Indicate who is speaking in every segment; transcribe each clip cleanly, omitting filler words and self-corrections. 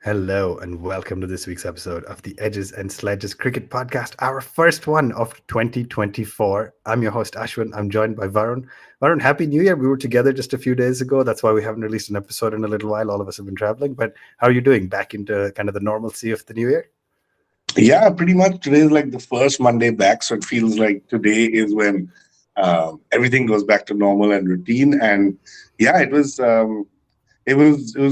Speaker 1: Hello and welcome to this week's episode of the Edges and Sledges Cricket Podcast, our first one of 2024. I'm your host, Ashwin. I'm joined by Varun. Varun, Happy New Year. We were together just a few days ago. That's why we haven't released an episode in a little while. All of us have been traveling. But how are you doing? Back into kind of the normalcy of the new year?
Speaker 2: Yeah, pretty much today is like the first Monday back, so it feels like today is when everything goes back to normal and routine. And yeah, it was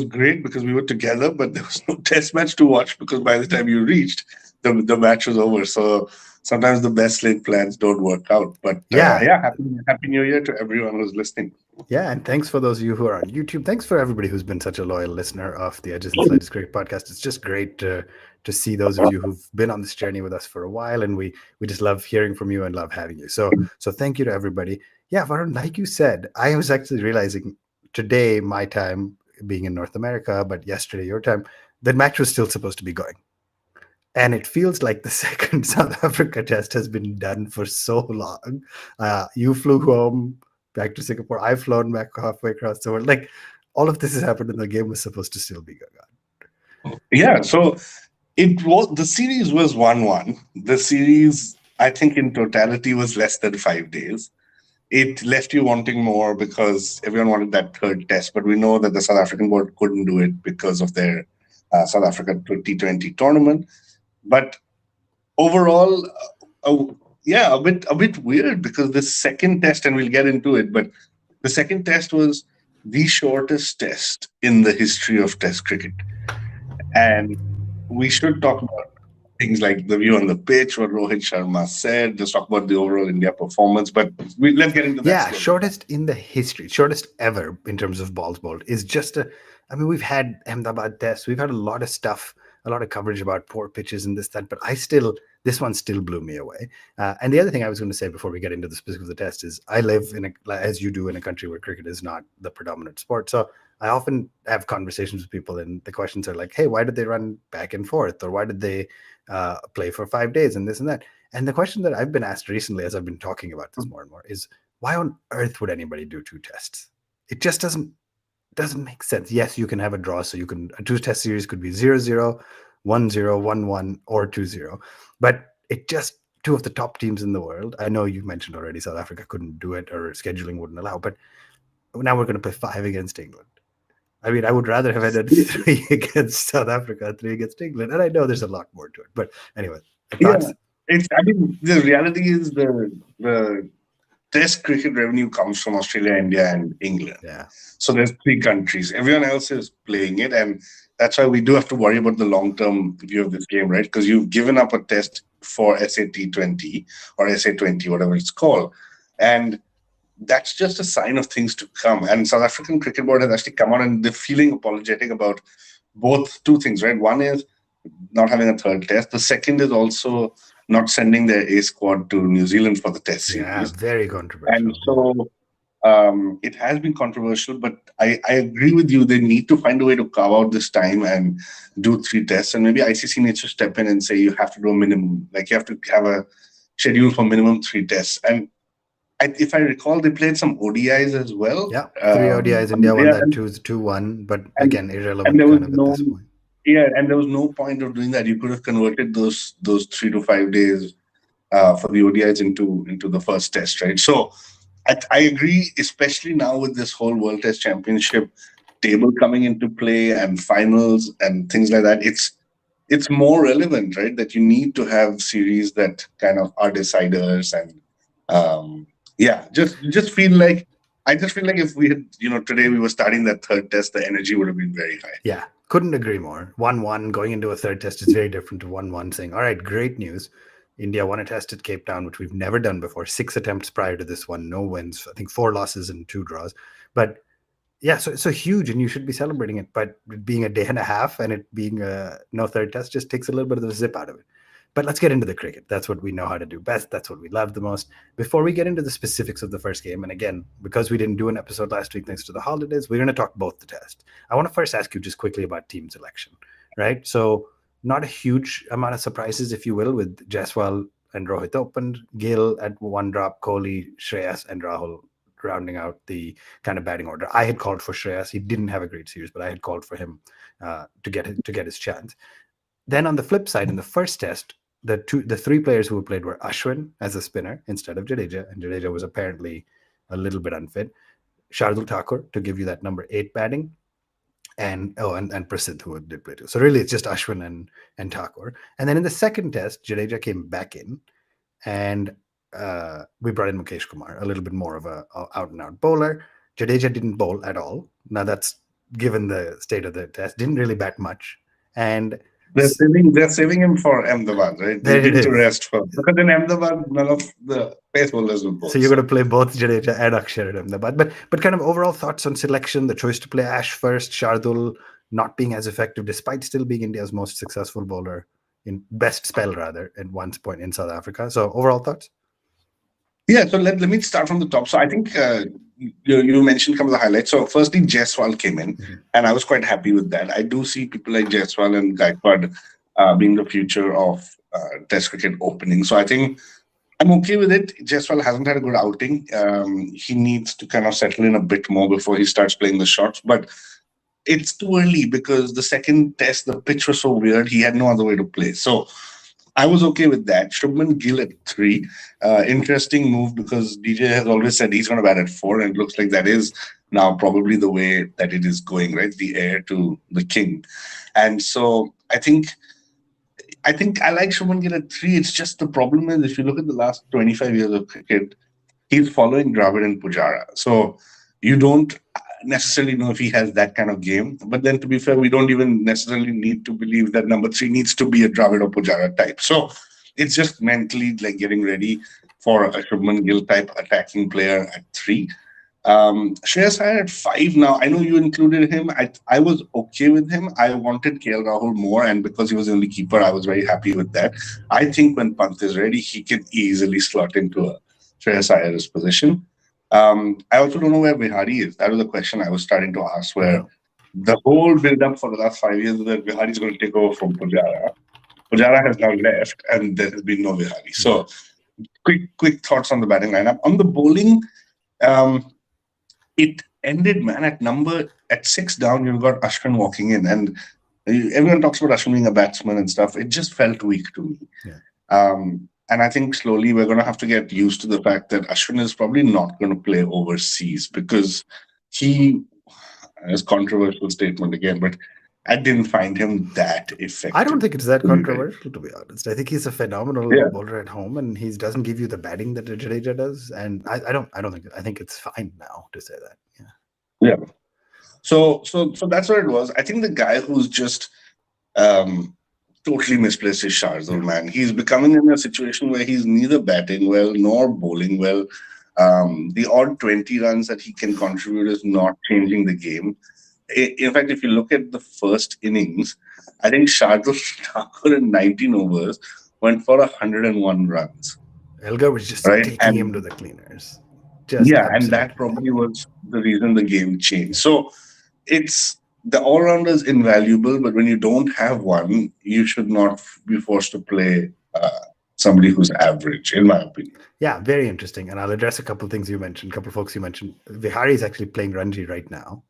Speaker 2: great because we were together, but there was no test match to watch because by the time you reached, the match was over. So sometimes the best laid plans don't work out. But
Speaker 1: Yeah,
Speaker 2: yeah, happy New Year to everyone who's listening.
Speaker 1: Yeah, and thanks for those of you who are on YouTube. Thanks for everybody who's been such a loyal listener of the Edges and Slides Cricket Podcast. It's just great to see those of you who've been on this journey with us for a while, and we just love hearing from you and love having you. So thank you to everybody. Yeah, Varun, like you said, I was actually realizing today my time being in North America, but yesterday your time, the match was still supposed to be going. And it feels like the second South Africa test has been done for so long. You flew home back to Singapore. I've flown back halfway across the world. Like all of this has happened, and the game was supposed to still be going
Speaker 2: Yeah, so the series was 1-1. The series, I think, in totality was less than 5 days. It left you wanting more because everyone wanted that third test, but we know that the South African board couldn't do it because of their South Africa T20 tournament. But overall, yeah, a bit weird because the second test, and we'll get into it, but the second test was the shortest test in the history of Test cricket, and we should talk about things like the view on the pitch, what Rohit Sharma said, just talk about the overall India performance. But let's get into that
Speaker 1: Yeah,
Speaker 2: slowly.
Speaker 1: shortest in the history, shortest ever in terms of balls bowled is just a. I mean, we've had Ahmedabad tests, we've had a lot of stuff, a lot of coverage about poor pitches and this that, but this one still blew me away. And the other thing I was going to say before we get into the specifics of the test is I live in as you do, in a country where cricket is not the predominant sport, so I often have conversations with people, and the questions are like, "Hey, why did they run back and forth, or why did they play for 5 days and this and that?" And the question that I've been asked recently, as I've been talking about this more and more, is why on earth would anybody do two tests? It just doesn't make sense. Yes, you can have a draw, so you can a two test series could be 0-0, 1-0, 1-1, or 2-0. But it just two of the top teams in the world. I know you mentioned already South Africa couldn't do it or scheduling wouldn't allow, but now we're going to play five against England. I mean, I would rather have had three against South Africa, three against England. And I know there's a lot more to it. But anyway,
Speaker 2: Yeah,
Speaker 1: thoughts?
Speaker 2: I mean, the reality is the Test cricket revenue comes from Australia, India, and England.
Speaker 1: Yeah.
Speaker 2: So there's three countries. Everyone else is playing it, and that's why we do have to worry about the long-term view of this game, right? Because you've given up a test for SAT20 or SA20, whatever it's called, and that's just a sign of things to come. And South African Cricket Board has actually come out and they're feeling apologetic about both two things, right? One is not having a third test. The second is also not sending their A squad to New Zealand for the test
Speaker 1: Yeah,
Speaker 2: series.
Speaker 1: very
Speaker 2: And
Speaker 1: controversial.
Speaker 2: so it has been controversial, but I agree with you. They need to find a way to carve out this time and do three tests. And maybe ICC needs to step in and say you have to do a minimum, like you have to have a schedule for minimum three tests. And if I recall, they played some ODIs as well.
Speaker 1: Yeah, three ODIs. India won
Speaker 2: Yeah,
Speaker 1: that 2-1, but
Speaker 2: and
Speaker 1: again,
Speaker 2: and
Speaker 1: irrelevant
Speaker 2: there was
Speaker 1: kind of at
Speaker 2: no
Speaker 1: this point.
Speaker 2: yeah, and there was no point of doing that. You could have converted those 3 to 5 days for the ODIs into the first test, right? So I agree, especially now with this whole World Test Championship table coming into play and finals and things like that. It's more relevant, right? That you need to have series that kind of are deciders and yeah, just feel like I just feel like if we had today we were starting that third test, the energy would have been very high.
Speaker 1: Yeah, couldn't agree more. 1-1 going into a third test is very different to 1-1 saying, all right, great news. India won a test at Cape Town, which we've never done before. 6 attempts prior to this one, no wins. I think 4 losses and 2 draws. But yeah, so it's so huge, and you should be celebrating it. But it being a day and a half and it being no third test just takes a little bit of the zip out of it. But let's get into the cricket. That's what we know how to do best. That's what we love the most. Before we get into the specifics of the first game, and again, because we didn't do an episode last week thanks to the holidays, we're going to talk both the test. I want to first ask you just quickly about team selection, right? So not a huge amount of surprises, if you will, with Jaiswal and Rohit opened, Gill at one drop, Kohli, Shreyas, and Rahul rounding out the kind of batting order. I had called for Shreyas. He didn't have a great series, but I had called for him to get his chance. Then on the flip side, in the first test, the three players who played were Ashwin as a spinner instead of Jadeja, and Jadeja was apparently a little bit unfit. Shardul Thakur to give you that number 8 batting, and Prasidh who did play too. So really, it's just Ashwin and Thakur. And then in the second test, Jadeja came back in, and we brought in Mukesh Kumar, a little bit more of a out and out bowler. Jadeja didn't bowl at all. Now that's given the state of the test, didn't really bat much, and
Speaker 2: They're saving him for Ahmedabad, right? They
Speaker 1: there it
Speaker 2: need to
Speaker 1: is.
Speaker 2: rest for because in Ahmedabad none of the pace bowlers will bowl.
Speaker 1: So you're going to play both Jadeja and Akshar in Ahmedabad. But kind of overall thoughts on selection, the choice to play Ash first, Shardul not being as effective despite still being India's most successful bowler in best spell rather at one point in South Africa. So overall thoughts?
Speaker 2: Yeah, so let me start from the top. So I think you mentioned some of the highlights. So firstly, Jaiswal came in, and I was quite happy with that. I do see people like Jaiswal and Gaikwad being the future of Test cricket opening. So I think I'm okay with it. Jaiswal hasn't had a good outing. He needs to kind of settle in a bit more before he starts playing the shots. But it's too early because the second test, the pitch was so weird. He had no other way to play. So I was okay with that. Shubman Gill at 3. Interesting move because DJ has always said he's going to bat at 4, and it looks like that is now probably the way that it is going, right? The heir to the king. And so I think I like Shubman Gill at 3. It's just the problem is if you look at the last 25 years of cricket, he's following Dravid and Pujara. So you don't necessarily know if he has that kind of game. But then to be fair, we don't even necessarily need to believe that number 3 needs to be a Dravid or Pujara type. So it's just mentally like getting ready for a Shubman Gill type attacking player at 3. Shreyas Iyer at 5 now. I know you included him. I was okay with him. I wanted KL Rahul more, and because he was the only keeper, I was very happy with that. I think when Pant is ready, he can easily slot into a Shreyas Iyer's position. I also don't know where Bihari is. That was a question I was starting to ask, where the whole build-up for the last 5 years was that Bihari is going to take over from Pujara. Pujara has now left, and there has been no Bihari. So, quick thoughts on the batting lineup. On the bowling, it ended, man, at 6 down, you've got Ashwin walking in, and everyone talks about Ashwin being a batsman and stuff. It just felt weak to me.
Speaker 1: Yeah.
Speaker 2: And I think slowly we're going to have to get used to the fact that Ashwin is probably not going to play overseas because it's a controversial statement again, but I didn't find him that effective.
Speaker 1: I don't think it's that controversial, to be honest. I think he's a phenomenal bowler at home, and he doesn't give you the batting that Jadeja does. And I think it's fine now to say that.
Speaker 2: Yeah. So that's what it was. I think the guy who's just totally misplaced his Shardul, man. He's becoming in a situation where he's neither batting well nor bowling well. The odd 20 runs that he can contribute is not changing the game. In fact, if you look at the first innings, I think Shardul Thakur in 19 overs went for 101 runs.
Speaker 1: Elgar was just taking him to the cleaners.
Speaker 2: And that probably was the reason the game changed. So it's the all-rounder is invaluable, but when you don't have one, you should not be forced to play somebody who's average, in my opinion.
Speaker 1: Yeah, very interesting. And I'll address a couple of things you mentioned, a couple of folks you mentioned. Vihari is actually playing Ranji right now.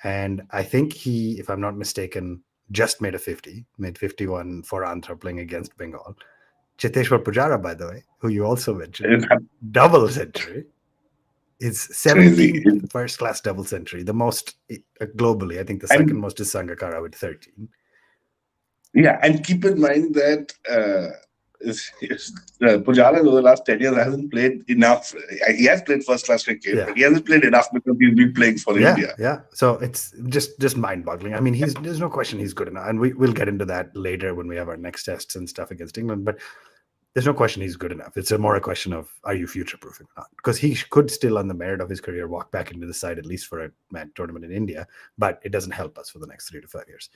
Speaker 1: And I think he, if I'm not mistaken, just made 51 for Andhra playing against Bengal. Cheteshwar Pujara, by the way, who you also mentioned, double century. It's 17th first-class double century, the most globally. I think the second most is Sangakkara with 13.
Speaker 2: Yeah, and keep in mind that Pujara over the last 10 years hasn't played enough. He has played first-class cricket, but he hasn't played enough because he's been playing for India.
Speaker 1: Yeah, so it's just mind-boggling. I mean, there's no question he's good enough, and we'll get into that later when we have our next tests and stuff against England, but there's no question he's good enough. It's more a question of, are you future-proofing or not? Because he could still, on the merit of his career, walk back into the side, at least for a tournament in India, but it doesn't help us for the next 3 to 5 years.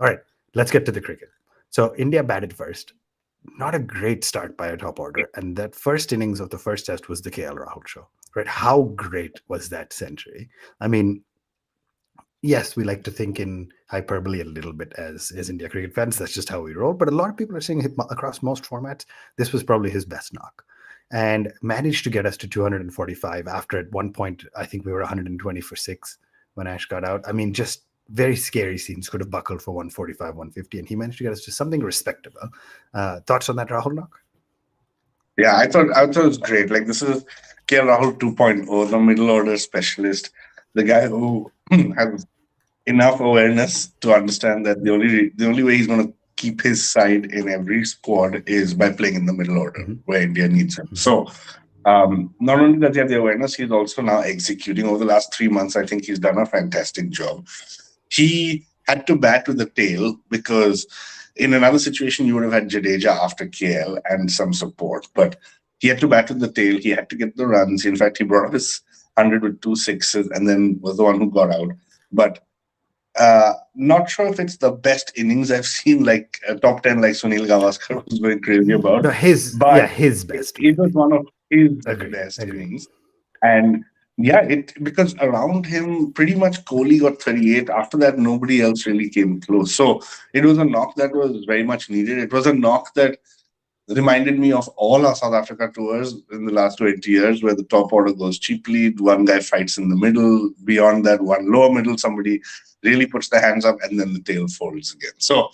Speaker 1: All right, let's get to the cricket. So India batted first. Not a great start by a top order. And that first innings of the first test was the KL Rahul show, right? How great was that century? I mean, yes, we like to think in hyperbole a little bit as India cricket fans. That's just how we roll. But a lot of people are saying across most formats, this was probably his best knock. And managed to get us to 245 after at one point, I think we were 120 for 6 when Ash got out. I mean, just very scary scenes, could have buckled for 145, 150, and he managed to get us to something respectable. Thoughts on that, Rahul Knock?
Speaker 2: Yeah, I thought it was great. Like this is KL Rahul 2.0, the middle order specialist, the guy who has enough awareness to understand that the only way he's going to keep his side in every squad is by playing in the middle order
Speaker 1: Mm-hmm.
Speaker 2: where India needs him.
Speaker 1: Mm-hmm.
Speaker 2: So not only does he have the awareness, he's also now executing. Over the last 3 months, I think he's done a fantastic job. He had to bat with the tail because in another situation you would have had Jadeja after KL and some support, but he had to bat with the tail. He had to get the runs. In fact, he brought up his 100 with two sixes and then was the one who got out. But not sure if it's the best innings I've seen, like top 10, like Sunil Gavaskar was going crazy about.
Speaker 1: No,
Speaker 2: But
Speaker 1: his
Speaker 2: it,
Speaker 1: best,
Speaker 2: it was
Speaker 1: maybe.
Speaker 2: one of his
Speaker 1: Agreed,
Speaker 2: best
Speaker 1: agreed.
Speaker 2: innings. And yeah, it because around him, pretty much Kohli got 38. After that, nobody else really came close. So it was a knock that was very much needed. It was a knock that reminded me of all our South Africa tours in the last 20 years, where the top order goes cheaply, one guy fights in the middle, beyond that, one lower middle, somebody really puts their hands up, and then the tail folds again. So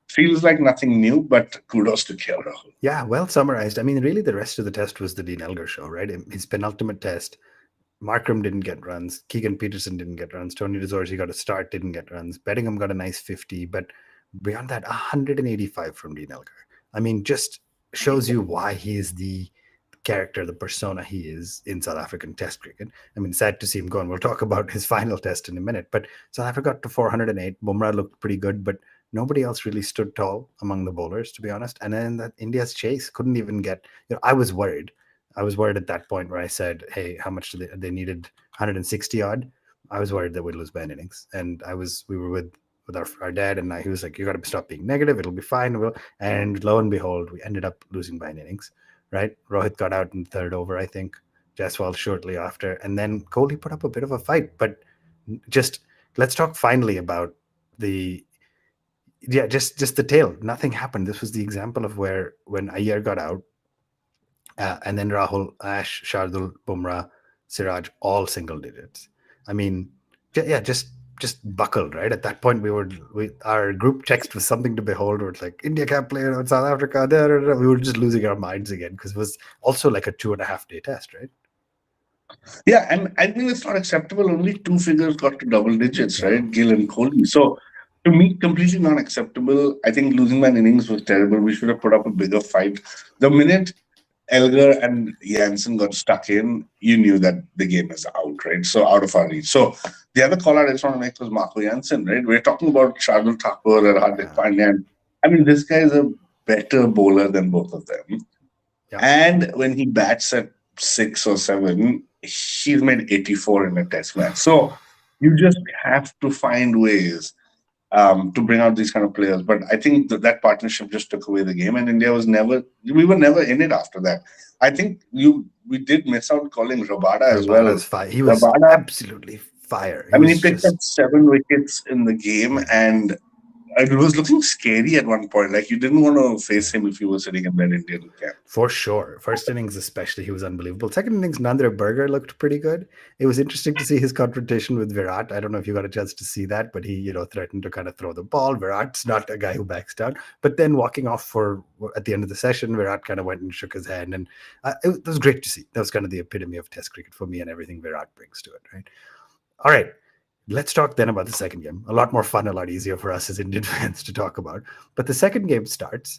Speaker 2: feels like nothing new, but kudos to KL Rahul.
Speaker 1: Yeah, well summarized. I mean, really, the rest of the test was the Dean Elgar show, right? His penultimate test, Markram didn't get runs. Keegan Peterson didn't get runs. Tony DeZorzi got a start, didn't get runs. Bettingham got a nice 50, but beyond that, 185 from Dean Elgar. I mean, just shows you why he is the character, the persona he is in South African Test cricket. I mean, sad to see him go, and we'll talk about his final test in a minute. But South Africa got to 408. Bumrah looked pretty good, but nobody else really stood tall among the bowlers, to be honest. And then that India's chase couldn't even get. I was worried. I was worried at that point where I said, "Hey, how much do they needed 160 odd?" I was worried that we'd lose by an innings, and we were with our dad, and he was like, "You got to stop being negative. It'll be fine." And lo and behold, we ended up losing by an innings. Right, Rohit got out in the third over, I think. Jaiswal shortly after, and then Kohli put up a bit of a fight. But just let's talk finally about the just the tail. Nothing happened. This was the example of where when Iyer got out, and then Rahul, Ash, Shardul, Bumrah, Siraj, all single digits. I mean, yeah, just buckled, right? At that point, our group text was something to behold. Where it's like India can't play in South Africa. Da, da, da. We were just losing our minds again because it was also like a 2.5 day test, right?
Speaker 2: Yeah, and I think it's not acceptable. Only two figures got to double digits,
Speaker 1: Yeah.
Speaker 2: right? Gill and Kohli. So to me, completely not acceptable. I think losing by an innings was terrible. We should have put up a bigger fight. The minute Elgar and Janssen got stuck in, you knew that the game is out, right? So out of our reach. So the other call out I just want to make was Marco Janssen, right? We're talking about Shardul Thakur and Hardik
Speaker 1: Yeah.
Speaker 2: Pandya. I mean, this guy is a better bowler than both of them.
Speaker 1: Yeah.
Speaker 2: And when he bats at 6 or 7, he's made 84 in a test match. So you just have to find ways to bring out these kind of players. But I think that partnership just took away the game, and we were never in it after that. I think we did miss out calling Rabada as well.
Speaker 1: Rabada's fire. He was
Speaker 2: Rabada,
Speaker 1: absolutely fire.
Speaker 2: I
Speaker 1: He
Speaker 2: mean, he
Speaker 1: was
Speaker 2: picked up
Speaker 1: just
Speaker 2: 7 wickets in the game,
Speaker 1: yeah.
Speaker 2: and it was looking scary at one point. Like you didn't want to face
Speaker 1: Yeah.
Speaker 2: him if you were sitting in that Indian camp.
Speaker 1: For sure. First innings, especially, he was unbelievable. Second innings, Nandra Berger looked pretty good. It was interesting to see his confrontation with Virat. I don't know if you got a chance to see that, but he, threatened to kind of throw the ball. Virat's not a guy who backs down. But then walking off at the end of the session, Virat kind of went and shook his hand. And it was great to see. That was kind of the epitome of Test cricket for me and everything Virat brings to it, right? All right. Let's talk then about the second game. A lot more fun, a lot easier for us as Indian fans to talk about. But the second game starts.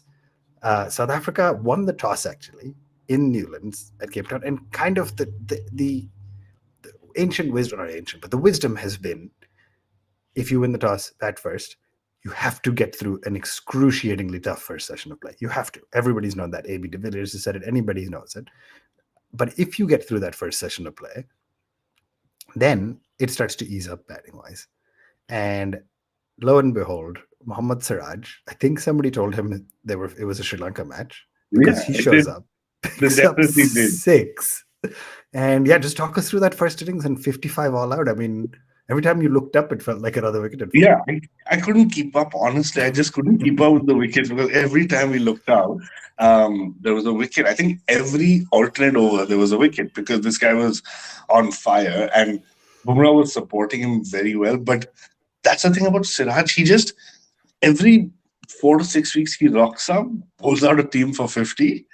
Speaker 1: South Africa won the toss actually in Newlands at Cape Town, and kind of the ancient wisdom, not ancient, but the wisdom has been if you win the toss at first, you have to get through an excruciatingly tough first session of play. You have to. Everybody's known that. AB de Villiers has said it. Anybody knows it. But if you get through that first session of play, then it starts to ease up batting wise. And lo and behold, Mohammad Siraj, I think somebody told him it was a Sri Lanka match because
Speaker 2: Yeah,
Speaker 1: he shows up,
Speaker 2: they
Speaker 1: picks up
Speaker 2: definitely did.
Speaker 1: 6. And yeah, just talk us through that first innings and 55 all out. I mean, every time you looked up, it felt like another wicket had fallen.
Speaker 2: Yeah, I couldn't keep up. Honestly, I just couldn't keep up with the wickets because every time we looked out, there was a wicket. I think every alternate over there was a wicket because this guy was on fire and Bumrah was supporting him very well. But that's the thing about Siraj. He just every 4 to 6 weeks he rocks up, pulls out a team for 50,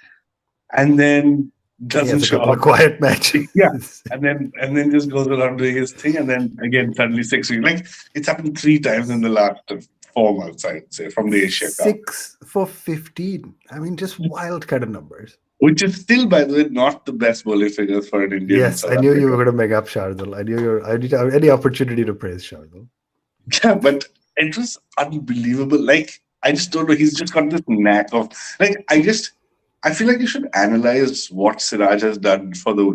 Speaker 2: and then
Speaker 1: Then he
Speaker 2: doesn't
Speaker 1: has a
Speaker 2: show
Speaker 1: couple
Speaker 2: up.
Speaker 1: of quiet matches.
Speaker 2: Yeah. And then just goes around doing his thing, and then again suddenly 6 weeks. Like it's happened 3 times in the last 4 months, I'd say, from the Asia Cup.
Speaker 1: 6 for 15. I mean, just wild kind of numbers.
Speaker 2: Which is still, by the way, not the best bowling figures for an Indian in
Speaker 1: Yes,
Speaker 2: South
Speaker 1: I knew you were
Speaker 2: Africa.
Speaker 1: going to make up Shardul. I need any opportunity to praise Shardul.
Speaker 2: Yeah, but it was unbelievable. Like, I just don't know. He's just got this knack of like I feel like you should analyze what Siraj has done for the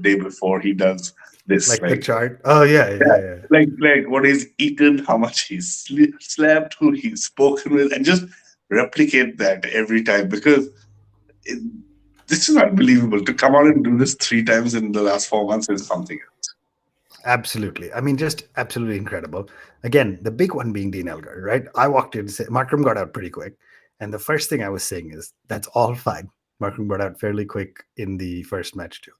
Speaker 2: day before he does this.
Speaker 1: Like the
Speaker 2: Like,
Speaker 1: chart. Oh yeah,
Speaker 2: yeah,
Speaker 1: yeah, yeah.
Speaker 2: like what he's eaten, how much he's slept, who he's spoken with, and just replicate that every time because it, this is unbelievable. To come out and do this 3 times in the last 4 months is something else.
Speaker 1: Absolutely. I mean, just absolutely incredible. Again, the big one being Dean Elgar, right? I walked in, Markram got out pretty quick. And the first thing I was saying is, that's all fine. Markram got out fairly quick in the first match, too.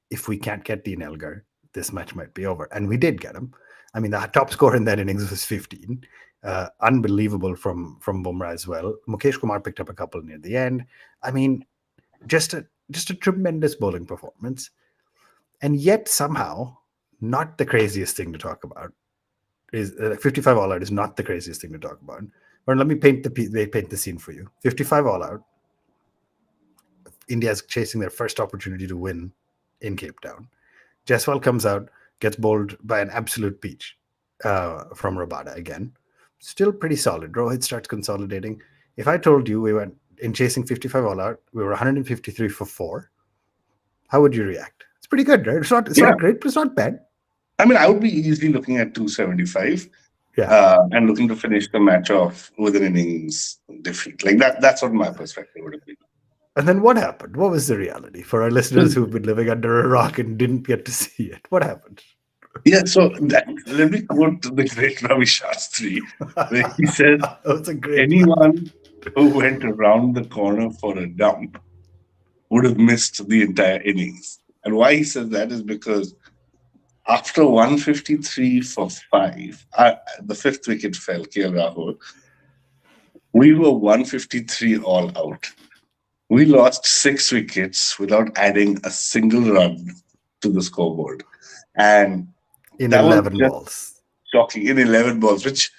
Speaker 1: If we can't get Dean Elgar, this match might be over. And we did get him. I mean, the top score in that innings was 15. Unbelievable from Bumrah as well. Mukesh Kumar picked up a couple near the end. I mean, just a tremendous bowling performance. And yet somehow, not the craziest thing to talk about is 55 all out is not the craziest thing to talk about. But let me paint the scene for you. 55 all out. India's chasing their first opportunity to win in Cape Town. Jaiswal comes out, gets bowled by an absolute peach from Rabada again. Still pretty solid. Rohit starts consolidating. If I told you we went in chasing 55 all out, we were 153 for 4, how would you react? It's pretty good, right? It's
Speaker 2: Yeah,
Speaker 1: not great, but it's not bad.
Speaker 2: I mean, I would be easily looking at 275
Speaker 1: Yeah.
Speaker 2: and looking to finish the match off with an innings defeat. Like that. That's what my perspective would have been.
Speaker 1: And then what happened? What was the reality for our listeners
Speaker 2: So,
Speaker 1: who've been living under a rock and didn't get to see it? What happened?
Speaker 2: yeah, so let me quote the great Ravi Shastri, where he says,
Speaker 1: That was a great line.
Speaker 2: anyone who went around the corner for a dump would have missed the entire innings. And why he says that is because after 153 for 5, the fifth wicket fell, KL Rahul, we were 153 all out. We lost 6 wickets without adding a single run to the scoreboard. And
Speaker 1: In
Speaker 2: that was
Speaker 1: 11
Speaker 2: just
Speaker 1: balls.
Speaker 2: shocking in 11 balls, which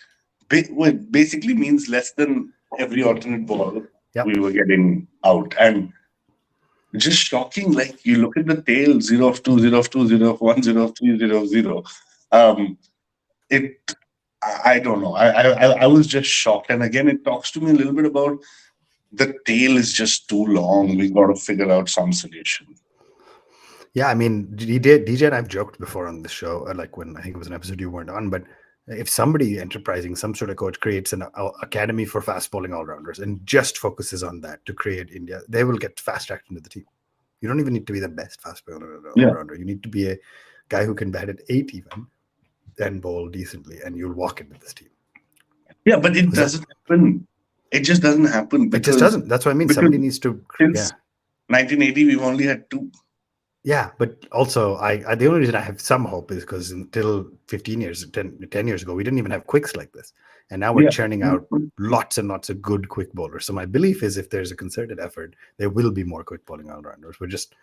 Speaker 2: basically means less than every alternate ball
Speaker 1: Yep.
Speaker 2: we were getting out. And just shocking. Like you look at the tail 0 of 2, 0 of 2, 0 of 1, 0 of 3, 0 of 0. Um, it, I don't know. I was just shocked. And again, it talks to me a little bit about the tail is just too long. We got to figure out some solution.
Speaker 1: Yeah, I mean, DJ and I've joked before on the show, like when I think it was an episode you weren't on, but if somebody enterprising, some sort of coach creates an academy for fast bowling all-rounders and just focuses on that to create India, they will get fast-tracked into the team. You don't even need to be the best fast bowler all-rounder. You need to be a guy who can bat at 8 even and bowl decently, and you'll walk into this team.
Speaker 2: Yeah, but it doesn't happen. It just doesn't happen.
Speaker 1: It just doesn't. That's what I mean. Somebody needs to.
Speaker 2: Since 1980, we've only had 2.
Speaker 1: Yeah, but also, the only reason I have some hope is because until 10 years ago, we didn't even have quicks like this. And now we're churning out lots and lots of good quick bowlers. So my belief is if there's a concerted effort, there will be more quick bowling all-rounders. We're just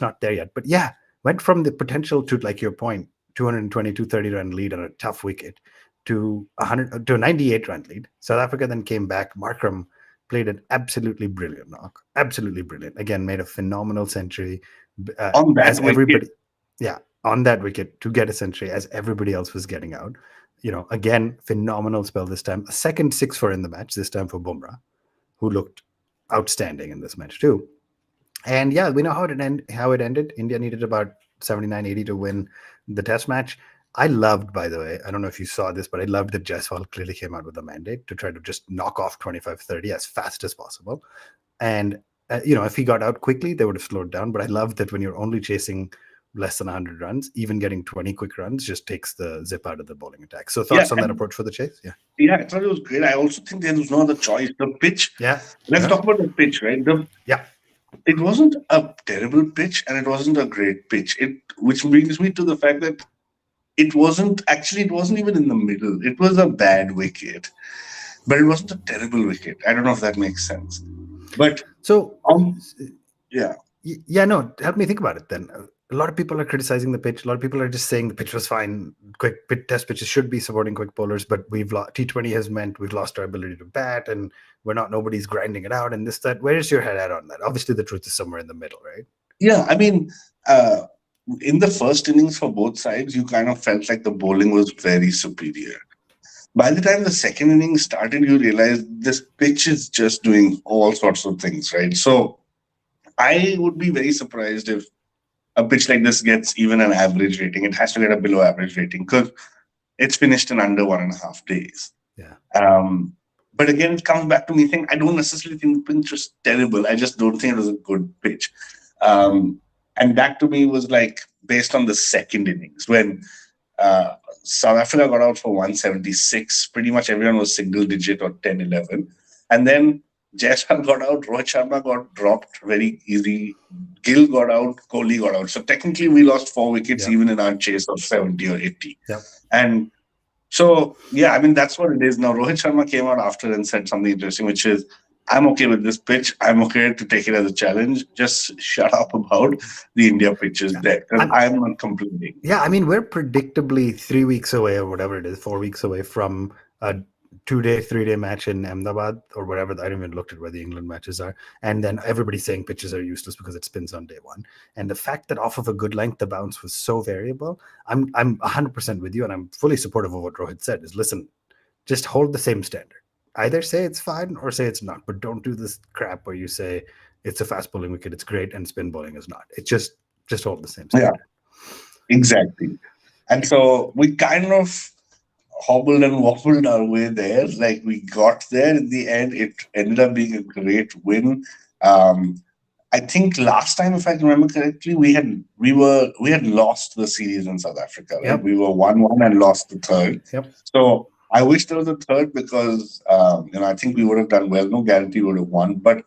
Speaker 1: not there yet. But yeah, went from the potential to, like your point, 220, 230 run lead on a tough wicket to a 98 run lead. South Africa then came back. Markram played an absolutely brilliant knock. Absolutely brilliant. Again, made a phenomenal century.
Speaker 2: On that
Speaker 1: as everybody,
Speaker 2: wicket.
Speaker 1: On that wicket to get a century as everybody else was getting out. Again, phenomenal spell this time. A second 6 for in the match, this time for Bumrah, who looked outstanding in this match too. And yeah, we know how it ended. India needed about 79-80 to win the test match. I loved, by the way, I don't know if you saw this, but I loved that Jaiswal clearly came out with a mandate to try to just knock off 25-30 as fast as possible. And if he got out quickly, they would have slowed down. But I love that when you're only chasing less than 100 runs, even getting 20 quick runs just takes the zip out of the bowling attack. So thoughts on that approach for the chase?
Speaker 2: Yeah, I thought it was great. I also think there was no other choice. The pitch.
Speaker 1: Yeah.
Speaker 2: Let's talk about the pitch, right? It wasn't a terrible pitch and it wasn't a great pitch. Which brings me to the fact that it wasn't even in the middle. It was a bad wicket, but it wasn't a terrible wicket. I don't know if that makes sense. But
Speaker 1: So,
Speaker 2: yeah,
Speaker 1: yeah, no, help me think about it then. A lot of people are criticizing the pitch. A lot of people are just saying the pitch was fine. Test pitches should be supporting quick bowlers, but we've lost. T20 has meant we've lost our ability to bat, and nobody's grinding it out, and this that. Where is your head at on that? Obviously, the truth is somewhere in the middle, right?
Speaker 2: yeah. I mean, uh, in the first innings for both sides, you kind of felt like the bowling was very superior. By the time the second inning started, you realized this pitch is just doing all sorts of things, right? So I would be very surprised if a pitch like this gets even an average rating. It has to get a below average rating because it's finished in under 1.5 days.
Speaker 1: Yeah.
Speaker 2: But again, it comes back to me saying I don't necessarily think the pitch was terrible. I just don't think it was a good pitch. And that to me was like based on the second innings when uh, South Africa got out for 176. Pretty much everyone was single digit or 10, 11. And then Jaiswal got out, Rohit Sharma got dropped very easy, Gill got out, Kohli got out. So technically, we lost 4 wickets
Speaker 1: Yeah.
Speaker 2: even in our chase of 70 or 80.
Speaker 1: Yeah.
Speaker 2: And so, yeah, I mean, that's what it is now. Rohit Sharma came out after and said something interesting, which is, I'm okay with this pitch. I'm okay to take it as a challenge. Just shut up about the India pitches there. Because I'm not complaining.
Speaker 1: Yeah, I mean, we're predictably 3 weeks away or whatever it is, 4 weeks away from a 2-day, 3-day match in Ahmedabad or whatever. I haven't even looked at where the England matches are. And then everybody's saying pitches are useless because it spins on day one. And the fact that off of a good length, the bounce was so variable, I'm 100% with you. And I'm fully supportive of what Rohit said is, listen, just hold the same standard. Either say it's fine or say it's not, but don't do this crap where you say it's a fast bowling wicket, it's great, and spin bowling is not. It's just hold the same
Speaker 2: Yeah,
Speaker 1: standard.
Speaker 2: exactly. And so we kind of hobbled and wobbled our way there. Like we got there in the end. It ended up being a great win. Um, I think last time, if I remember correctly, we had lost the series in South Africa, right?
Speaker 1: Yep.
Speaker 2: We were 1-1 and lost the third.
Speaker 1: Yep.
Speaker 2: So I wish there was a third because I think we would have done well. No guarantee we would have won, but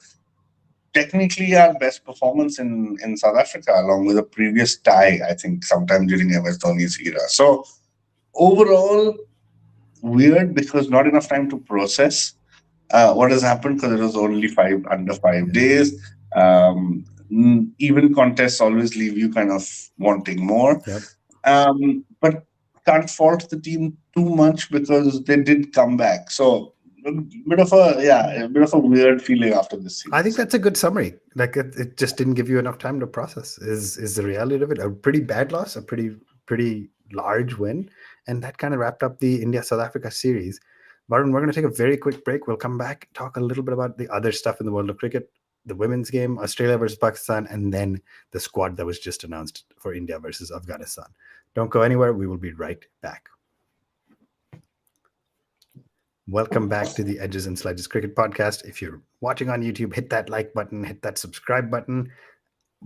Speaker 2: technically our best performance in South Africa, along with a previous tie, I think sometime during MS Dhoni's era. So overall, weird because not enough time to process what has happened because it was only under 5 days. Even contests always leave you kind of wanting more.
Speaker 1: Yep.
Speaker 2: But can't fault the team too much because they did come back. So a bit of a weird feeling after this series.
Speaker 1: I think that's a good summary. Like it just didn't give you enough time to process. Is the reality of it a pretty bad loss, a pretty large win, and that kind of wrapped up the India South Africa series. Varun, we're going to take a very quick break. We'll come back, talk a little bit about the other stuff in the world of cricket, the women's game, Australia versus Pakistan, and then the squad that was just announced for India versus Afghanistan. Don't go anywhere. We will be right back. Welcome back to the Edges and Sledges Cricket Podcast. If you're watching on YouTube, hit that like button, hit that subscribe button.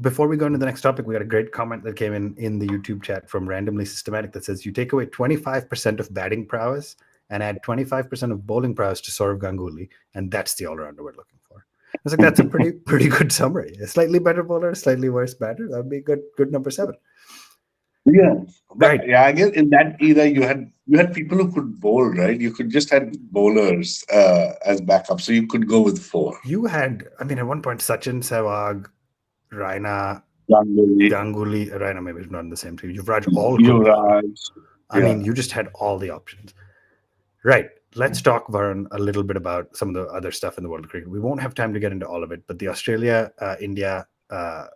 Speaker 1: Before we go into the next topic, we got a great comment that came in the YouTube chat from Randomly Systematic that says, you take away 25% of batting prowess and add 25% of bowling prowess to Sourav Ganguly, and that's the all-rounder we're looking for. I was like, that's a pretty good summary. A slightly better bowler, slightly worse batter. That would be good number 7.
Speaker 2: Yeah,
Speaker 1: Right.
Speaker 2: yeah. I guess in that era, you had people who could bowl, right? You could just had bowlers as backup, so you could go with 4.
Speaker 1: You had, I mean, at one point, Sachin, Sehwag, Raina,
Speaker 2: Ganguly,
Speaker 1: Ganguly, Raina maybe not in the same team. Yuvraj all could bowl.
Speaker 2: Yuvraj.
Speaker 1: I mean, you just had all the options. Right. Let's talk, Varun, a little bit about some of the other stuff in the world of cricket. We won't have time to get into all of it, but the Australia India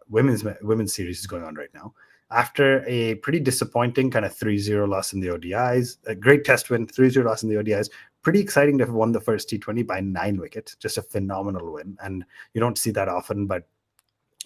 Speaker 1: women's series is going on right now. After a pretty disappointing kind of 3-0 loss in the ODIs, a great test win, 3-0 loss in the ODIs. Pretty exciting to have won the first T20 by 9 wickets. Just a phenomenal win. And you don't see that often, but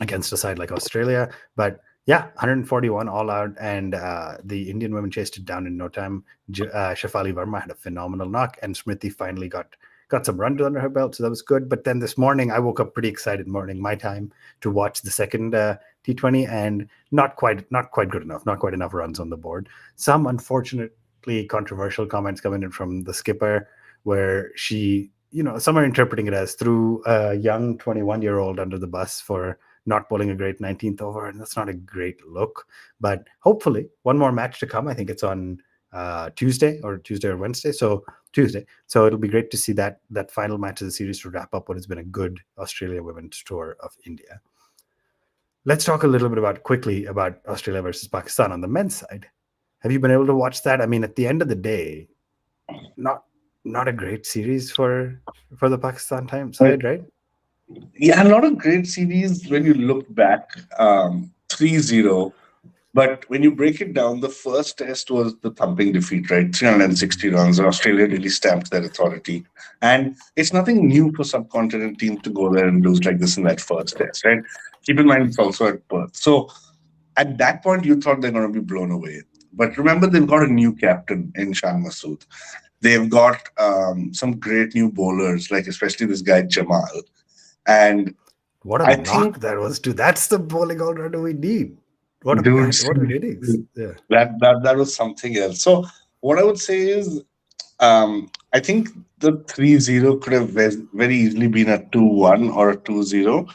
Speaker 1: against a side like Australia. But yeah, 141 all out, and the Indian women chased it down in no time. Shafali Verma had a phenomenal knock, and Smriti finally got some runs under her belt, so that was good. But then this morning, I woke up pretty excited morning, my time, to watch the second T20, and not quite good enough, not quite enough runs on the board. Some unfortunately controversial comments coming in from the skipper, where she, some are interpreting it as threw a young 21-year-old under the bus for not bowling a great 19th over, and that's not a great look. But hopefully, one more match to come. I think it's on Tuesday or Wednesday. So Tuesday. So it'll be great to see that final match of the series to wrap up what has been a good Australia Women's Tour of India. Let's talk a little bit quickly about Australia versus Pakistan on the men's side. Have you been able to watch that? I mean, at the end of the day, not not a great series for the Pakistan time
Speaker 2: But
Speaker 1: side, right?
Speaker 2: yeah, a lot of great series when you look back. 3-0. But when you break it down, the first test was the thumping defeat, right? 360 runs. Australia really stamped their authority. And it's nothing new for subcontinent teams to go there and lose like this in that first test, right? Keep in mind, it's also at Perth. So at that point, you thought they're going to be blown away. But remember, they've got a new captain in Shan Masood. They've got some great new bowlers, like especially this guy, Jamal. And
Speaker 1: What a
Speaker 2: I think,
Speaker 1: knock that was too. That's the bowling all rounder we need. What a
Speaker 2: dude,
Speaker 1: what an innings. Yeah.
Speaker 2: that was something else. So what I would say is, I think the 3-0 could have very easily been a 2-1 or a 2-0.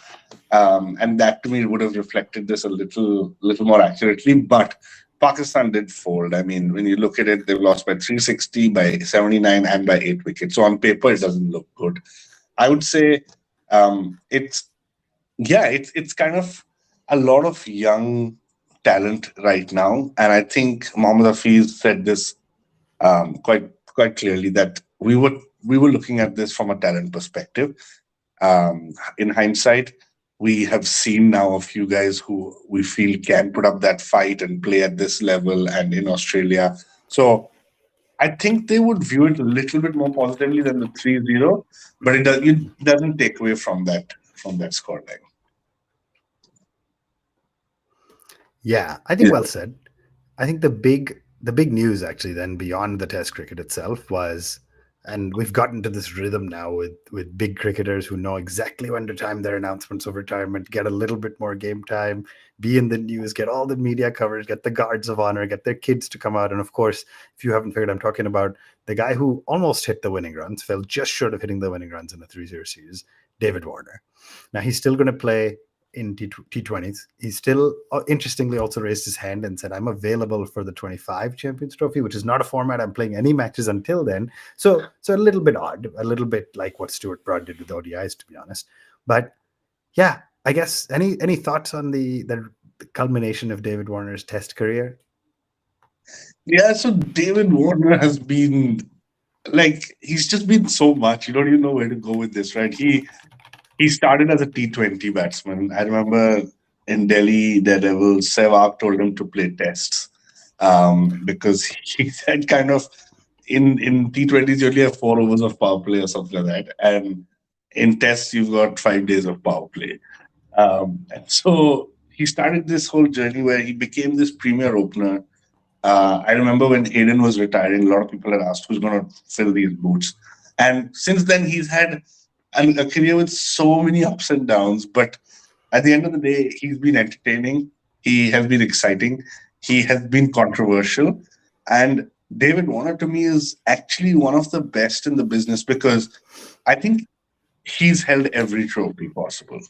Speaker 2: And that to me would have reflected this a little more accurately. But Pakistan did fold. I mean, when you look at it, they've lost by 360, by 79, and by 8 wickets. So on paper, it doesn't look good. I would say it's it's kind of a lot of young talent right now, and I think Mohammad Hafiz said this quite clearly that we were looking at this from a talent perspective. In hindsight, we have seen now a few guys who we feel can put up that fight and play at this level and in Australia. So I think they would view it a little bit more positively than the 3-0, but it doesn't take away from that scoreline.
Speaker 1: Yeah, I think well said. I think the big news actually then beyond the test cricket itself was, and we've gotten to this rhythm now with big cricketers who know exactly when to time their announcements of retirement, get a little bit more game time, be in the news, get all the media coverage, get the guards of honor, get their kids to come out. And of course, if you haven't figured, I'm talking about the guy who almost hit the winning runs, fell just short of hitting the winning runs in the 3-0 series, David Warner. Now he's still going to play in T20s. He still, interestingly, also raised his hand and said, I'm available for the 25 Champions Trophy, which is not a format I'm playing any matches until then. So a little bit odd, a little bit like what Stuart Broad did with ODIs, to be honest. But yeah, I guess any thoughts on the culmination of David Warner's test career?
Speaker 2: Yeah, so David Warner has been like he's just been so much. You don't even know where to go with this, right? He started as a T20 batsman. I remember in Delhi, Daredevil, Sehwag told him to play tests because he said kind of in T20s you only have 4 overs of power play or something like that, and in tests you've got 5 days of power play. And so he started this whole journey where he became this premier opener. I remember when Hayden was retiring, a lot of people had asked who's going to fill these boots. And since then, he's had a career with so many ups and downs. But at the end of the day, he's been entertaining. He has been exciting. He has been controversial. And David Warner, to me, is actually one of the best in the business because I think he's held every trophy possible,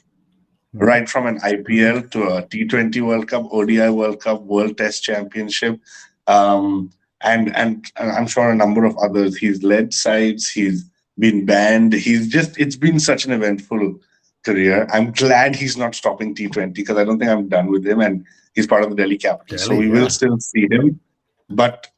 Speaker 2: right from an IPL to a T20 World Cup, ODI World Cup, World Test Championship, and I'm sure a number of others. He's led sides. He's been banned. It's been such an eventful career. I'm glad he's not stopping T20 because I don't think I'm done with him, and he's part of the Delhi Capitals, so
Speaker 1: Delhi,
Speaker 2: we will
Speaker 1: yeah.
Speaker 2: still see him. But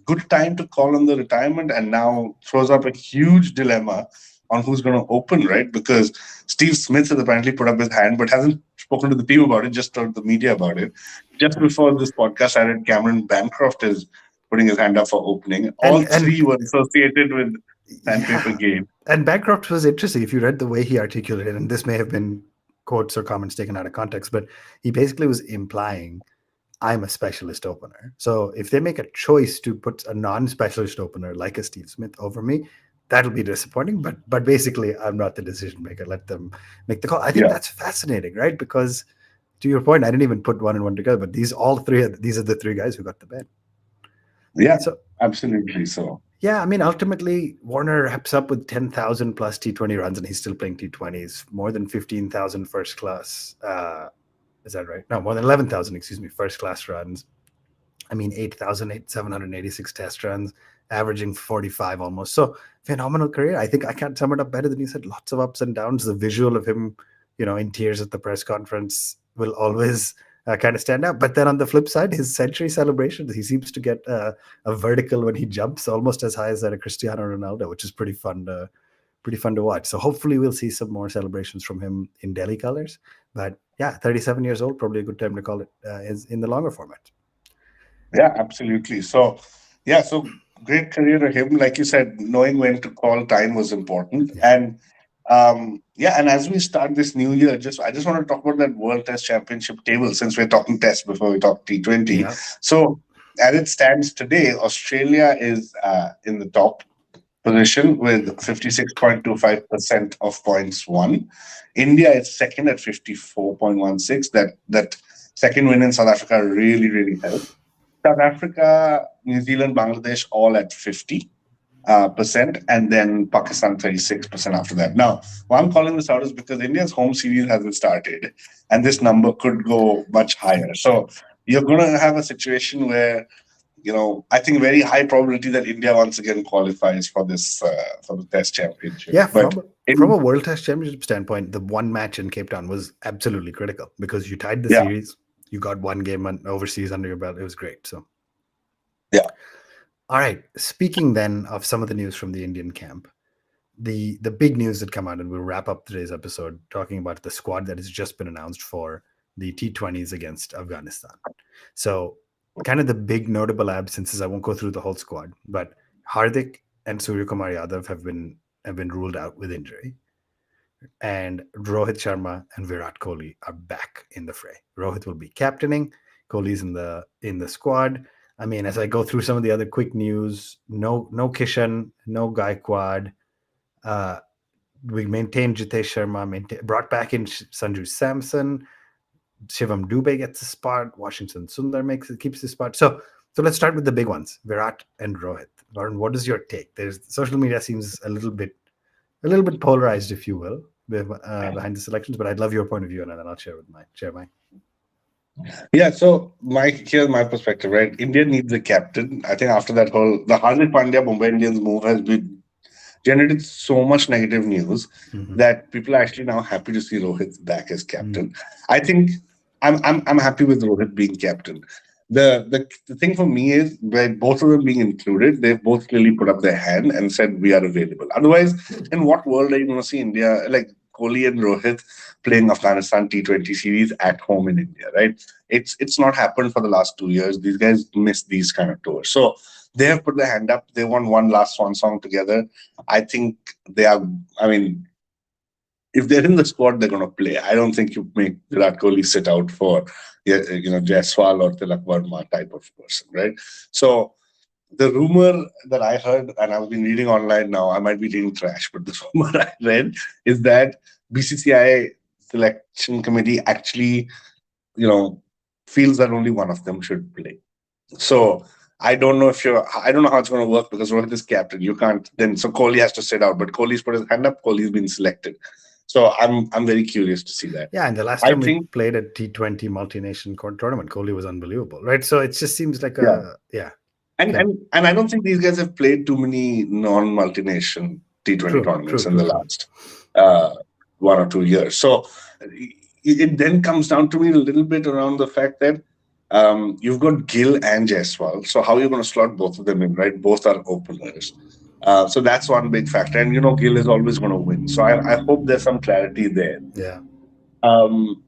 Speaker 2: good time to call on the retirement, and now throws up a huge dilemma on who's going to open, right? Because Steve Smith has apparently put up his hand, but hasn't spoken to the team about it, just told the media about it. Just before this podcast, I read Cameron Bancroft is putting his hand up for opening. All
Speaker 1: And
Speaker 2: three were associated with Sandpaper
Speaker 1: yeah,
Speaker 2: Game.
Speaker 1: and Bancroft was interesting. If you read the way he articulated, and this may have been quotes or comments taken out of context, but he basically was implying I'm a specialist opener. So if they make a choice to put a non-specialist opener like a Steve Smith over me, that'll be disappointing. But basically, I'm not the decision maker. Let them make the call. I think
Speaker 2: Yeah,
Speaker 1: that's fascinating, right? Because to your point, I didn't even put one and one together, but these are the three guys who got the bet.
Speaker 2: yeah,
Speaker 1: So
Speaker 2: absolutely. So.
Speaker 1: Yeah, I mean, ultimately, Warner wraps up with 10,000 plus T20 runs, and he's still playing T20s. More than 15,000 first class. Is that right? No, more than 11,000, excuse me, first class runs. I mean, 786 test runs, averaging 45 almost. So phenomenal career. I think I can't sum it up better than you said. Lots of ups and downs. The visual of him, in tears at the press conference will always kind of stand out. But then on the flip side, his century celebrations, he seems to get a vertical when he jumps, almost as high as that of Cristiano Ronaldo, which is pretty fun to watch. So hopefully we'll see some more celebrations from him in Delhi colors. But yeah, 37 years old, probably a good time to call it is in the longer format.
Speaker 2: Yeah, absolutely. So, yeah, so great career to him. Like you said, knowing when to call time was important.
Speaker 1: Yeah.
Speaker 2: And yeah, and as we start this new year, I just want to talk about that World Test Championship table since we're talking Test before we talk T20.
Speaker 1: Yeah.
Speaker 2: So, as it stands today, Australia is in the top position with 56.25% of points won. India is second at 54.16. That second win in South Africa really, really helped. South Africa, New Zealand, Bangladesh all at 50 percent, and then Pakistan 36% after that. Now, why I'm calling this out is because India's home series hasn't started, and this number could go much higher. So you're going to have a situation where I think very high probability that India once again qualifies for this for the Test Championship.
Speaker 1: Yeah,
Speaker 2: But
Speaker 1: from
Speaker 2: in
Speaker 1: a World Test Championship standpoint, the one match in Cape Town was absolutely critical because you tied the
Speaker 2: yeah,
Speaker 1: series, you got one game overseas under your belt. It was great. So,
Speaker 2: yeah,
Speaker 1: all right. Speaking then of some of the news from the Indian camp, the big news that come out, and we'll wrap up today's episode talking about the squad that has just been announced for the T20s against Afghanistan. So, kind of the big notable absences. I won't go through the whole squad, but Hardik and Surya Kumar Yadav have been ruled out with injury, and Rohit Sharma and Virat Kohli are back in the fray. Rohit will be captaining. Kohli's in the squad. I mean, as I go through some of the other quick news, no Kishan, no Gaikwad. Uh, we maintained Jitesh Sharma, brought back in Sanju Samson. Shivam Dubey gets a spot. Washington Sundar keeps his spot. So let's start with the big ones, Virat and Rohit. Varun, what is your take? There's social media seems a little bit polarized, if you will, behind the selections. But I'd love your point of view, and then I'll share mine.
Speaker 2: yeah. So here's my perspective, right? India needs a captain. I think after that whole the Hardik Pandya Mumbai Indians move has been generated so much negative news
Speaker 1: Mm-hmm.
Speaker 2: that people are actually now happy to see Rohit back as
Speaker 1: Mm.
Speaker 2: captain. I think I'm happy with Rohit being captain. The thing for me is by both of them being included, they've both clearly put up their hand and said we are available. Otherwise, in what world are you going to see India like Kohli and Rohit playing Afghanistan T20 series at home in India, right? It's not happened for the last 2 years. These guys miss these kind of tours. So they have put their hand up. They want one last swan song together. I think they are. I mean, if they're in the squad, they're going to play. I don't think you make Virat Kohli sit out for Jaiswal or Tilak Verma type of person, right? So the rumor that I heard, and I've been reading online now, I might be reading trash, but the rumor I read is that BCCI selection committee actually, you know, feels that only one of them should play. So I don't know how it's going to work because Rohit is captain. You can't then, so Kohli has to sit out, but Kohli's put his hand up, Kohli's been selected. So I'm very curious to see that.
Speaker 1: Yeah, and the last
Speaker 2: I
Speaker 1: time we
Speaker 2: think,
Speaker 1: played a T20 multi-nation tournament, Kohli was unbelievable, right? So it just seems like
Speaker 2: yeah.
Speaker 1: yeah,
Speaker 2: And,
Speaker 1: okay.
Speaker 2: and I don't think these guys have played too many non-multination T20
Speaker 1: True, true,
Speaker 2: tournaments in
Speaker 1: true,
Speaker 2: the
Speaker 1: true.
Speaker 2: last uh, 1 or 2 years. So it then comes down to me a little bit around the fact that you've got Gill and Jaiswal. So how are you going to slot both of them in, right? Both are openers. So that's one big factor. And, Gill is always going to win. So I hope there's some clarity there.
Speaker 1: Yeah,
Speaker 2: Um,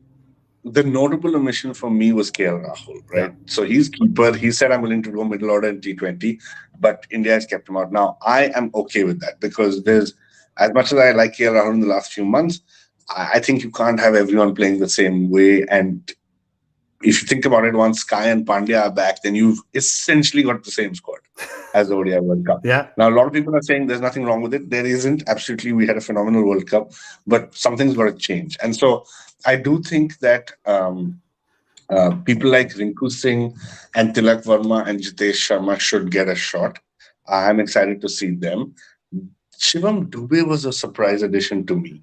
Speaker 2: the notable omission for me was KL Rahul,
Speaker 1: yeah.
Speaker 2: right? So he's keeper. He said, I'm willing to go middle order in T20, but India has kept him out. Now, I am okay with that because as much as I like KL Rahul in the last few months, I think you can't have everyone playing the same way. And if you think about it, once Sky and Pandya are back, then you've essentially got the same squad as the ODI World Cup.
Speaker 1: Yeah,
Speaker 2: Now, a lot of people are saying there's nothing wrong with it. There isn't. Absolutely, we had a phenomenal World Cup, but something's got to change. And so I do think that people like Rinku Singh and Tilak Verma and Jitesh Sharma should get a shot. I'm excited to see them. Shivam Dubey was a surprise addition to me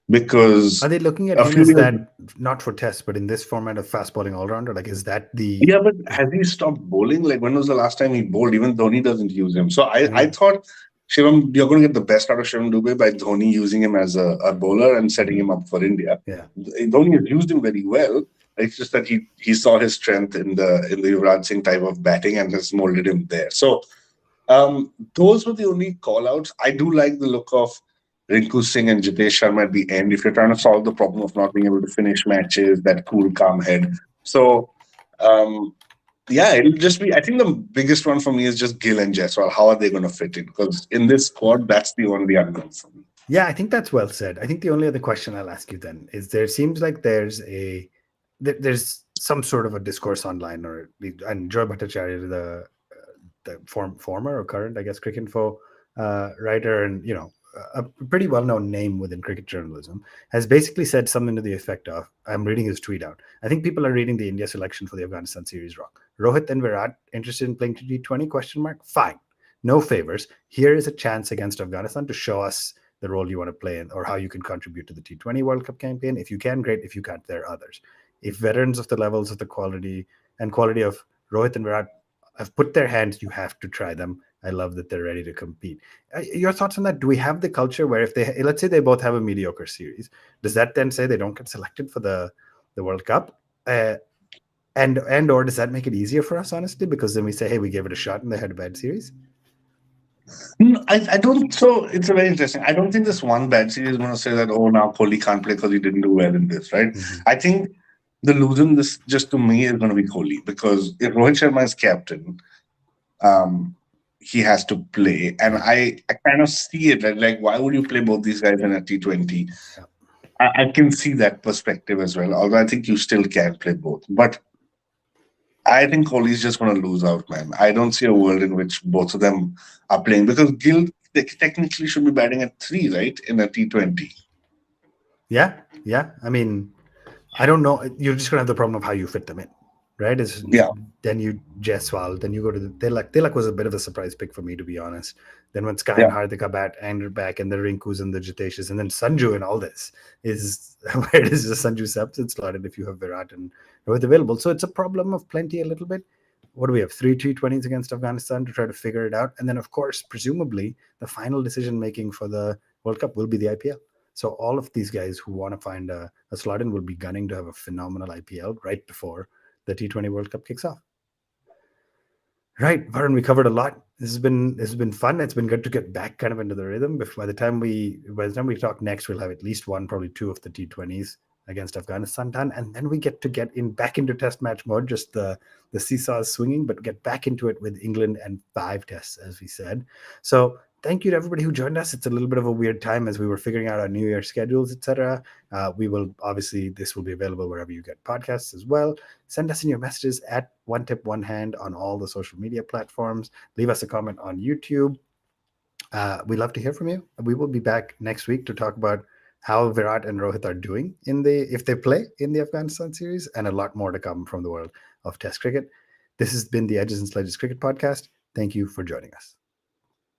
Speaker 2: because
Speaker 1: Are they looking at
Speaker 2: a
Speaker 1: him
Speaker 2: few
Speaker 1: as
Speaker 2: years.
Speaker 1: that, not for tests, but in this format of fast bowling all rounder? Like, is that the.
Speaker 2: Yeah, but has he stopped bowling? Like, when was the last time he bowled? Even Dhoni doesn't use him. So I
Speaker 1: Yeah.
Speaker 2: thought Shivam, you're going to get the best out of Shivam Dubey by Dhoni using him as a bowler and setting him up for India.
Speaker 1: Yeah.
Speaker 2: Dhoni has used him very well. It's just that he saw his strength in the Yuvraj Singh type of batting and has molded him there. So those were the only call outs. I do like the look of Rinku Singh and Jitesh Sharma at the end. If you're trying to solve the problem of not being able to finish matches, that cool, calm head. So, um, yeah, it'll just be. I think the biggest one for me is just Gill and Jaiswal. How are they going to fit in? Because in this squad, that's the only unknown for me.
Speaker 1: Yeah, I think that's well said. I think the only other question I'll ask you then is, there seems like there's some sort of a discourse online, and Joy Bhattacharya, the former or current, I guess, cricket info writer, and a pretty well-known name within cricket journalism, has basically said something to the effect of, I'm reading his tweet out, I think people are reading the India selection for the Afghanistan series wrong. Rohit and Virat interested in playing T20 question mark? Fine. No favors. Here is a chance against Afghanistan to show us the role you want to play in, or how you can contribute to the T20 World Cup campaign. If you can, great. If you can't, there are others. If veterans of the levels of the quality of Rohit and Virat have put their hands, you have to try them. I love that they're ready to compete. Your thoughts on that? Do we have the culture where, if they, let's say they both have a mediocre series, does that then say they don't get selected for the World Cup? And or does that make it easier for us, honestly? Because then we say, hey, we gave it a shot and they had a bad series.
Speaker 2: I don't. So it's a very interesting. I don't think this one bad series is going to say that, oh, now Kohli can't play because he didn't do well in this, right?
Speaker 1: Mm-hmm.
Speaker 2: I think the loser in this, just to me, is going to be Kohli, because if Rohit Sharma is captain, um, he has to play, and
Speaker 1: Yeah.
Speaker 2: I kind of see it like, why would you play both these guys in a T20?
Speaker 1: Yeah.
Speaker 2: I can see that perspective as well. Although I think you still can play both, but I think Kohli's just going to lose out, man. I don't see a world in which both of them are playing, because Gill technically should be batting at three, right, in a T20.
Speaker 1: Yeah. Yeah. I mean, I don't know. You're just gonna have the problem of how you fit them in, right? Is
Speaker 2: Yeah,
Speaker 1: then you Jaiswal, then you go to the Tilak. Tilak was a bit of a surprise pick for me, to be honest. Then when Sky and
Speaker 2: yeah.
Speaker 1: Hardika bat and back, and the Rinkus and the Jiteshes, and then Sanju and all this is where does the Sanju substance slotted if you have Virat and Rohit available? So it's a problem of plenty a little bit. What do we have? Three T20s against Afghanistan to try to figure it out, and then of course, presumably, the final decision making for the World Cup will be the IPL. So all of these guys who want to find a slot in will be gunning to have a phenomenal IPL right before the T20 World Cup kicks off. Right, Varun, we covered a lot. This has been fun. It's been good to get back kind of into the rhythm. By the time we talk next, we'll have at least one, probably two of the T20s against Afghanistan done, and then we get to get in back into test match mode. Just the seesaw is swinging, but get back into it with England and 5 tests, as we said. So thank you to everybody who joined us. It's a little bit of a weird time as we were figuring out our New Year schedules, etc. We will obviously, this will be available wherever you get podcasts as well. Send us in your messages at One Tip One Hand on all the social media platforms. Leave us a comment on YouTube. We'd love to hear from you. We will be back next week to talk about how Virat and Rohit are doing if they play in the Afghanistan series, and a lot more to come from the world of Test cricket. This has been the Edges and Sledges Cricket Podcast. Thank you for joining us.